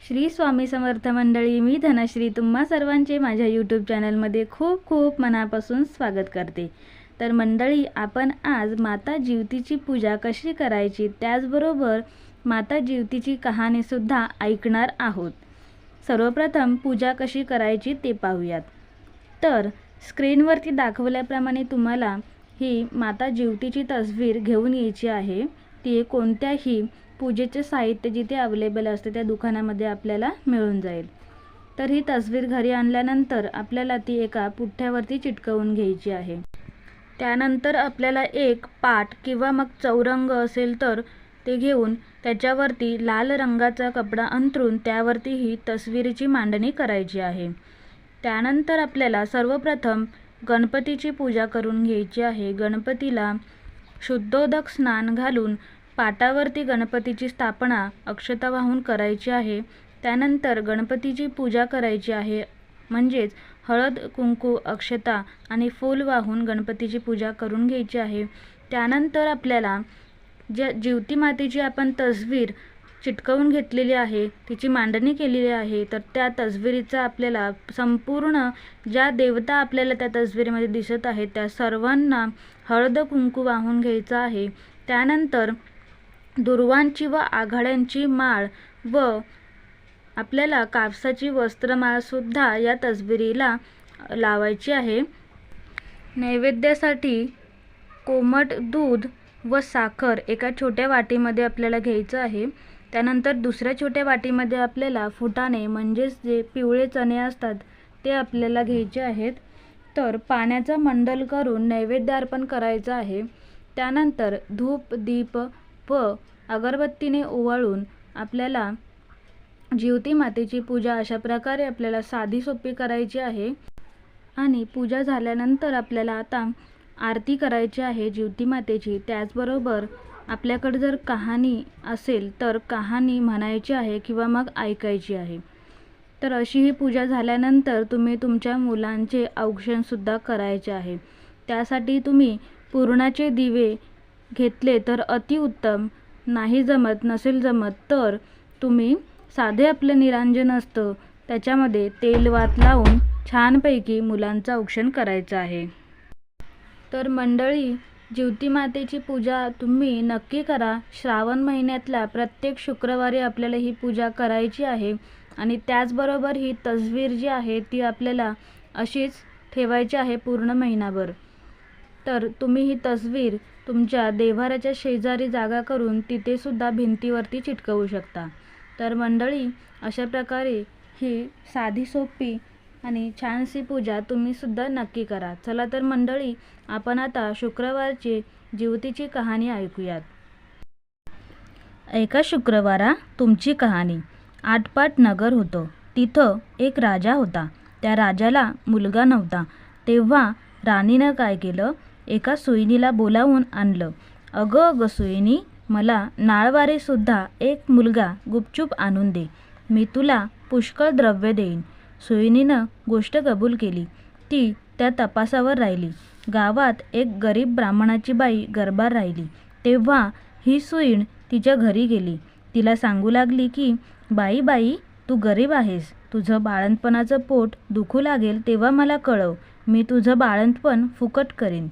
श्री स्वामी समर्थ मंडळी, मी धनश्री तुम्हा सर्वांचे माझ्या यूट्यूब चॅनलमध्ये खूप खूप मनापासून स्वागत करते। तर मंडळी, आपण आज माता जिवतीची पूजा कशी करायची त्याचबरोबर माता जिवतीची कहाणीसुद्धा ऐकणार आहोत। सर्वप्रथम पूजा कशी करायची ते पाहूयात। तर स्क्रीनवरती दाखवल्याप्रमाणे तुम्हाला ही माता जिवतीची तस्वीर घेऊन यायची आहे। ती कोणत्याही पूजेचे साहित्य जिथे अवेलेबल असते त्या दुकानामध्ये आपल्याला मिळून जाईल। तर ही तस्वीर घरी आणल्यानंतर आपल्याला ती एका पुठ्ठ्यावरती चिटकवून घ्यायची आहे। त्यानंतर आपल्याला एक पाट किंवा मग चौरंग असेल तर ते घेऊन त्याच्यावरती लाल रंगाचा कपडा अंथरून त्यावरती ही तस्वीरीची मांडणी करायची आहे। त्यानंतर आपल्याला सर्वप्रथम गणपतीची पूजा करून घ्यायची आहे। गणपतीला शुद्धोदक स्नान घालून पाटावरती गणपतीची स्थापना अक्षता वाहून करायची आहे। त्यानंतर गणपतीची पूजा करायची आहे, म्हणजेच हळद कुंकू अक्षता आणि फूल वाहून गणपतीची पूजा करून घ्यायची आहे। त्यानंतर आपल्याला ज्या जिवती मातेची आपण तस्वीर चिटकवून घेतलेली आहे, तिची मांडणी केलेली आहे, तर त्या तस्वीरीचा आपल्याला संपूर्ण ज्या देवता आपल्याला त्या तस्वीरीमध्ये दिसत आहेत त्या सर्वांना हळद कुंकू वाहून घ्यायचं आहे। त्यानंतर दुर्वांची व आघाड्यांची माळ व आपल्याला कापसाची वस्त्रमाळसुद्धा या तस्वीरीला लावायची आहे। नैवेद्यासाठी कोमट दूध व साखर एका छोट्या वाटीमध्ये आपल्याला घ्यायचं आहे। त्यानंतर दुसऱ्या छोट्या वाटीमध्ये आपल्याला फुटाणे म्हणजेच जे पिवळे चणे असतात ते आपल्याला घ्यायचे आहेत। तर पाण्याचा मंडल करून नैवेद्य अर्पण करायचं आहे। त्यानंतर धूप दीप व अगरबत्तीने ओवाळून आपल्याला जिवती मातेची पूजा अशा प्रकारे आपल्याला साधी सोपी करायची आहे। आणि पूजा झाल्यानंतर आपल्याला आता आरती करायची आहे जिवती मातेची। त्याचबरोबर आपल्याकडे जर कहाणी असेल तर कहाणी म्हणायची आहे किंवा मग ऐकायची आहे। तर अशी ही पूजा झाल्यानंतर तुम्ही तुमच्या मुलांचे औक्षणसुद्धा करायचे आहे। त्यासाठी तुम्ही पुरणाचे दिवे घेतले तर अतिउत्तम, नाही जमत नसेल जमत तर तुम्ही साधे आपले निरांजन असतं त्याच्यामध्ये तेल वात लावून छानपैकी मुलांचं औक्षण करायचं आहे। तर मंडळी, जिवती मातेची पूजा तुम्ही नक्की करा। श्रावण महिन्यातल्या प्रत्येक शुक्रवारी आपल्याला ही पूजा करायची आहे। आणि त्याचबरोबर ही तस्वीर जी आहे ती आपल्याला अशीच ठेवायची आहे पूर्ण महिनाभर। तर तुम्ही ही तस्वीर तुमच्या देव्हाऱ्याच्या शेजारी जागा करून तिथे सुद्धा भिंतीवरती चिटकवू शकता। तर मंडळी, अशा प्रकारे ही साधी सोपी आणि छानशी पूजा तुम्ही सुद्धा नक्की करा। चला तर मंडळी, आपण आता शुक्रवारची जिवतीची कहाणी ऐकूयात। एका शुक्रवारा तुमची कहाणी। आटपाट नगर होतं। तिथं एक राजा होता। त्या राजाला मुलगा नव्हता। तेव्हा राणीनं काय केलं, एका सुईणीला बोलावून आणलं। अगं अगं सुईणी, मला नाळवारीसुद्धा एक मुलगा गुपचूप आणून दे, मी तुला पुष्कळ द्रव्य देईन। सुईणीनं गोष्ट कबूल केली। ती त्या तपासावर राहिली। गावात एक गरीब ब्राह्मणाची बाई गरबार राहिली। तेव्हा ही सुईण तिच्या घरी गेली। तिला सांगू लागली की बाई बाई, तू गरीब आहेस, तुझं बाळंतपणाचं पोट दुखू लागेल तेव्हा मला कळव, मी तुझं बाळंतपण फुकट करीन।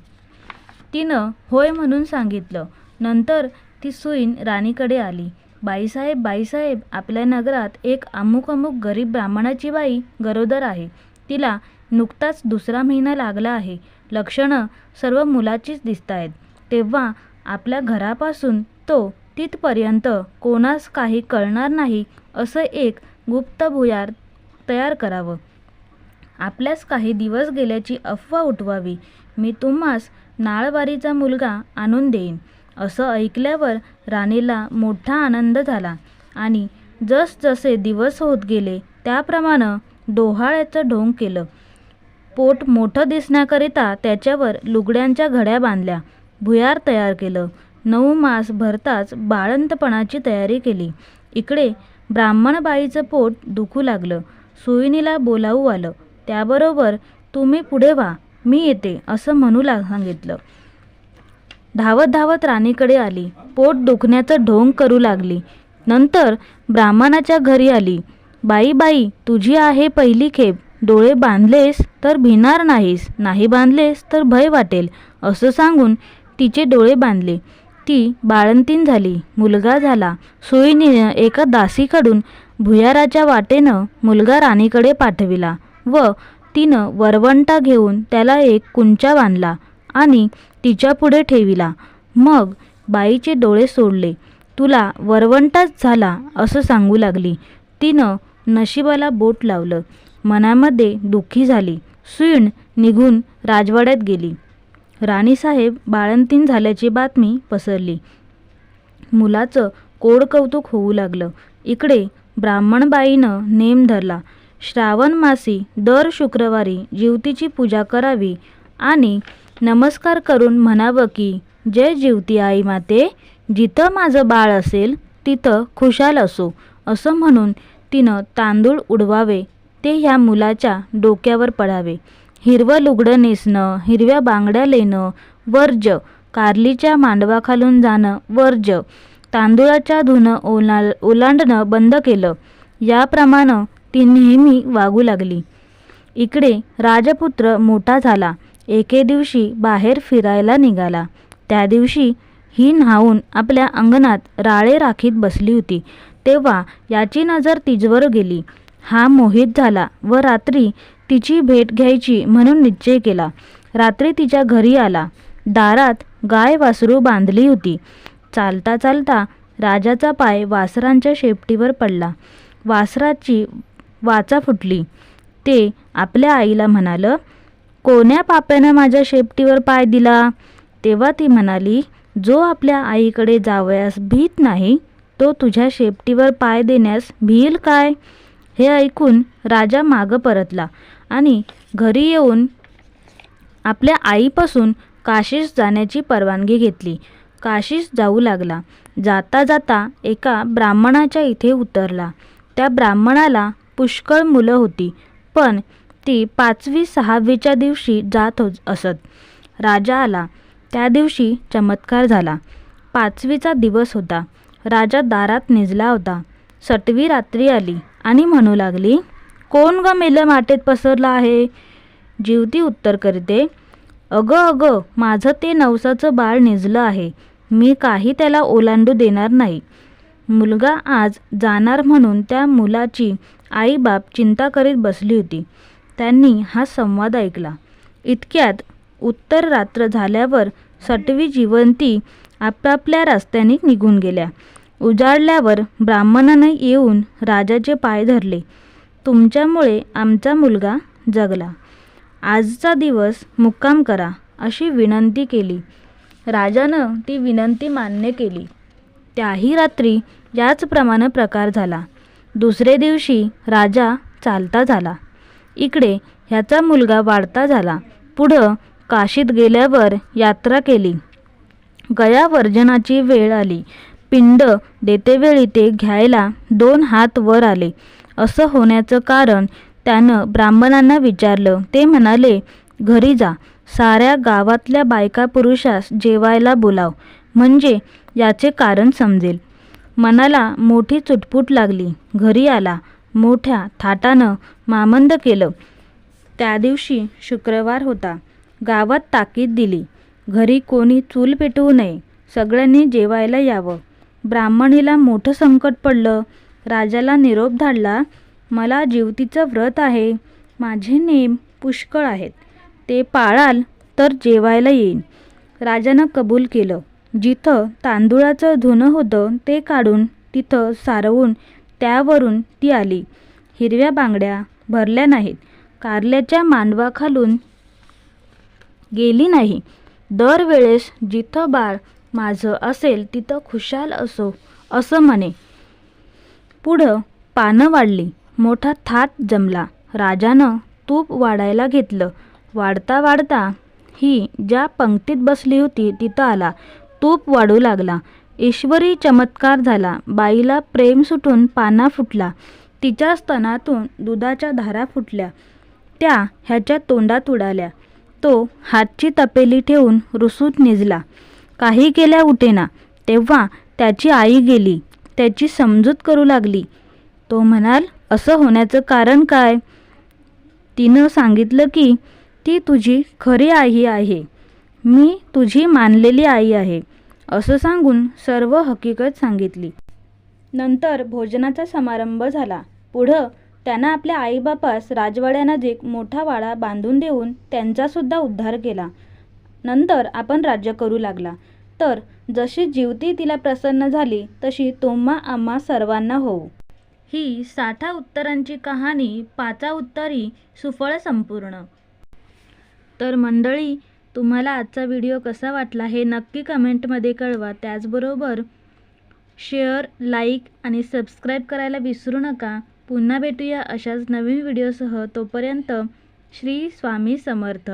तिनं होय म्हणून सांगितलं। नंतर ती सुईण राणीकडे आली। बाईसाहेब बाईसाहेब, आपल्या नगरात एक अमुक अमुक गरीब ब्राह्मणाची बाई गरोदर आहे। तिला नुकताच दुसरा महिना लागला आहे। लक्षणं सर्व मुलाचीच दिसतायत। तेव्हा आपल्या घरापासून तो तिथपर्यंत कोणास काही कळणार नाही असं एक गुप्त भुयार तयार करावं। आपल्यास काही दिवस गेल्याची अफवा उठवावी। मी तुम्हास नाळवारीचा मुलगा आणून देईन। असं ऐकल्यावर राणीला मोठा आनंद झाला आणि जसजसे दिवस होत गेले त्याप्रमाणे डोहाळ्याचं ढोंग केलं। पोट मोठं दिसण्याकरिता त्याच्यावर लुगड्यांच्या घड्या बांधल्या, भुयार तयार केलं। 9 मास भरताच बाळंतपणाची तयारी केली। इकडे ब्राह्मणबाईचं पोट दुखू लागलं। सुईणीला बोलावू आलं। त्याबरोबर तुम्ही पुढे व्हा, मी येते असं म्हणू सांगितलं। धावत धावत राणीकडे आली। पोट दुखण्याचं ढोंग करू लागली। नंतर ब्राह्मणाच्या घरी आली। बाई बाई, तुझी आहे पहिली खेप. डोळे बांधलेस तर भिणार नाहीस, नाही बांधलेस तर भय वाटेल, असं सांगून तिचे डोळे बांधले. ती बाळंतीण झाली. मुलगा झाला. सुईणीनं एका दासीकडून भुयाराच्या वाटेनं मुलगा राणीकडे पाठविला व तिनं वरवंटा घेऊन त्याला एक कुंचा बांधला आणि तिच्या पुढे ठेविला. मग बाईचे डोळे सोडले. तुला वरवंटाच झाला असं सांगू लागली. तिनं नशिबाला बोट लावलं. मनामध्ये दुःखी झाली. सून निघून राजवाड्यात गेली. राणीसाहेब बाळंतीण झाल्याची बातमी पसरली. मुलाचं कोड कौतुक होऊ लागलं. इकडे ब्राह्मणबाईनं नेम धरला. श्रावण मासी दर शुक्रवारी जिवतीची पूजा करावी आणि नमस्कार करून म्हणावं की, जय जिवती आई माते, जिथं माझं बाळ असेल तिथं खुशाल असो, असं म्हणून तिनं तांदूळ उडवावे ते ह्या मुलाच्या डोक्यावर पडावे. हिरवं लुगडं नेसणं, हिरव्या बांगड्या लेणं वर्ज, कारलीच्या मांडवाखालून जाणं वर्ज, तांदूळाच्या धुनं ओलांडणं बंद केलं. याप्रमाणे ती नेहमी वागू लागली. इकडे राजपुत्र मोठा झाला. एके दिवशी बाहेर फिरायला निघाला. त्या दिवशी ही न्हाऊन आपल्या अंगणात राळे राखीत बसली होती. तेव्हा याची नजर तिजवर गेली. हा मोहित झाला व रात्री तिची भेट घ्यायची म्हणून निश्चय केला. रात्री तिच्या घरी आला. दारात गाय वासरू बांधली होती. चालता चालता राजाचा पाय वासरांच्या शेपटीवर पडला. वासराची वाचा फुटली. ते आपल्या आईला म्हणालं, कोण्या पाप्यानं माझ्या शेपटीवर पाय दिला? तेव्हा ती म्हणाली, जो आपल्या आईकडे जावयास भीत नाही तो तुझ्या शेपटीवर पाय देण्यास भिईल काय? हे ऐकून राजा मागं परतला आणि घरी येऊन आपल्या आईपासून काशीस जाण्याची परवानगी घेतली. काशीस जाऊ लागला. जाता जाता एका ब्राह्मणाच्या इथे उतरला. त्या ब्राह्मणाला पुष्कळ मुलं होती, पण ती 5वी-6वीच्या दिवशी जात असत. राजा आला. त्या दिवशी चमत्कार झाला. 5वीचा दिवस होता. राजा दारात निजला होता. 6वी रात्री आली आणि म्हणू लागली, कोण ग मेलं माटेत पसरलं आहे? जिवती उत्तर करते, अगं अगं, माझं ते नवसाचं बाळ निजलं आहे. मी काही त्याला ओलांडू देणार नाही. मुलगा आज जाणार म्हणून त्या मुलाची आईबाप चिंता करीत बसली होती. त्यांनी हा संवाद ऐकला. इतक्यात उत्तर रात्र झाल्यावर 6वी जिवंती आपापल्या रस्त्याने निघून गेल्या. उजाडल्यावर ब्राह्मणाने येऊन राजाचे पाय धरले. तुमच्यामुळे आमचा मुलगा जगला. आजचा दिवस मुक्काम करा अशी विनंती केली. राजानं ती विनंती मान्य केली. त्याही रात्री याचप्रमाणे प्रकार झाला. दुसरे दिवशी राजा चालता झाला. इकडे ह्याचा मुलगा वाढता झाला. पुढं काशीत गेल्यावर यात्रा केली. गयावर्जनाची वेळ आली. पिंड देतेवेळी ते घ्यायला 2 हात वर आले. असं होण्याचं कारण त्यानं ब्राह्मणांना विचारलं. ते म्हणाले, घरी जा, साऱ्या गावातल्या बायका पुरुषास जेवायला बोलाव, म्हणजे याचे कारण समजेल. मनाला मोठी चुटपुट लागली. घरी आला. मोठ्या थाटानं मामंद केलं. त्या दिवशी शुक्रवार होता. गावात ताकीद दिली, घरी कोणी चूल पेटवू नये, सगळ्यांनी जेवायला यावं. ब्राह्मणीला मोठं संकट पडलं. राजाला निरोप धाडला, मला जिवतीचं व्रत आहे. माझे नेम पुष्कळ आहेत. ते पाळाल तर जेवायला येईन. राजानं कबूल केलं. जिथं तांदूळाचं धुणं होतं ते काढून तिथं सारवून त्यावरून ती आली. हिरव्या बांगड्या भरल्या नाहीत. कारल्याच्या मांडवाखालून गेली नाही. दरवेळेस जिथं बाळ माझं असेल तिथं खुशाल असो असं म्हणे. पुढं पानं वाढली. मोठा थाट जमला. राजानं तूप वाढायला घेतलं. वाढता वाढता ही ज्या पंक्तीत बसली होती तिथं आला. तूप वाढू लागला. ईश्वरी चमत्कार झाला. बाईला प्रेम सुटून पाना फुटला. तिच्या स्तनातून दुधाच्या धारा फुटल्या. त्या ह्याच्या तोंडात उडाल्या. तो हातची तपेली ठेवून रुसून निजला. काही केल्या उठेना. तेव्हा त्याची आई गेली. त्याची समजूत करू लागली. तो म्हणाल, असं होण्याचं कारण काय? तिनं सांगितलं की ती तुझी खरी आई आहे, मी तुझी मानलेली आई आहे, असं सांगून सर्व हकीकत सांगितली. नंतर भोजनाचा समारंभ झाला. पुढं त्यानं आपल्या आईबापास राजवाड्यानजीक मोठा वाडा बांधून देऊन त्यांचासुद्धा उद्धार केला. नंतर आपण राज्य करू लागला. तर जशी जीवती तिला प्रसन्न झाली तशी तुम्हा आम्हा सर्वांना होऊ. ही 60 उत्तरांची कहाणी 5 उत्तरी सुफळ संपूर्ण. तर मंडळी, तुम्हाला आजचा व्हिडिओ कसा वाटला हे नक्की कमेंटमध्ये कळवा. त्याचबरोबर शेअर, लाईक आणि सबस्क्राईब करायला विसरू नका. पुन्हा भेटूया अशाच नवीन व्हिडिओसह. तोपर्यंत श्री स्वामी समर्थ.